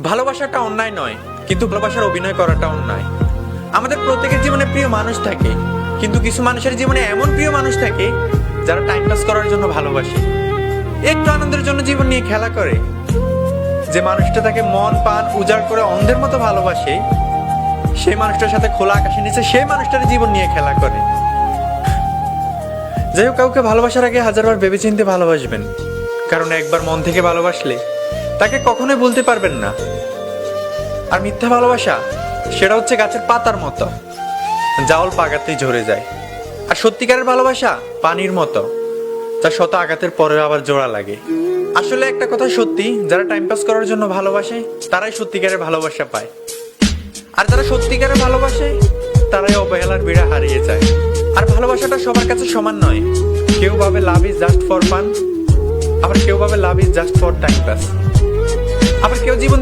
ভালোবাসাটা অন্যায় নয়, কিন্তু ভালোবাসার অভিনয় করাটা অন্যায়। আমাদের প্রত্যেকের জীবনে প্রিয় মানুষ থাকে, কিন্তু কিছু মানুষের জীবনে এমন প্রিয় মানুষ থাকে যারা টাইম পাস করার জন্য ভালোবাসে, একটু আনন্দের জন্য জীবন নিয়ে খেলা করে। যে মানুষটা তাকে মন প্রাণ উজাড় করে অন্ধের মতো ভালোবাসে, সেই মানুষটার সাথে খোলা আকাশের নিচে সেই মানুষটার জীবন নিয়ে খেলা করে। যাই হোক, কাউকে ভালোবাসার আগে হাজারবার ভেবেচিন্তে ভালোবাসবেন, কারণ একবার মন থেকে ভালোবাসলে তাকে কখনোই বলতে পারবেন না। আর মিথ্যা ভালোবাসা, সেটা হচ্ছে গাছের পাতার মতো, জাওল পাকাতেই ঝরে যায়। আর সত্যিকারের ভালোবাসা পানির মতো, যা শত আঘাতের পরেও আবার জোড়া লাগে। আসলে একটা কথা সত্যি, যারা টাইম পাস করার জন্য ভালোবাসে তারাই সত্যিকারের ভালোবাসা পায়, আর যারা সত্যিকারের ভালোবাসে তারাই অবহেলার বিড়া হারিয়ে যায়। আর ভালোবাসাটা সবার কাছে সমান নয়। কেউ ভাবে love is just for fun, আবার কেউ ভাবে love is just for time pass, আবার কেউ জীবন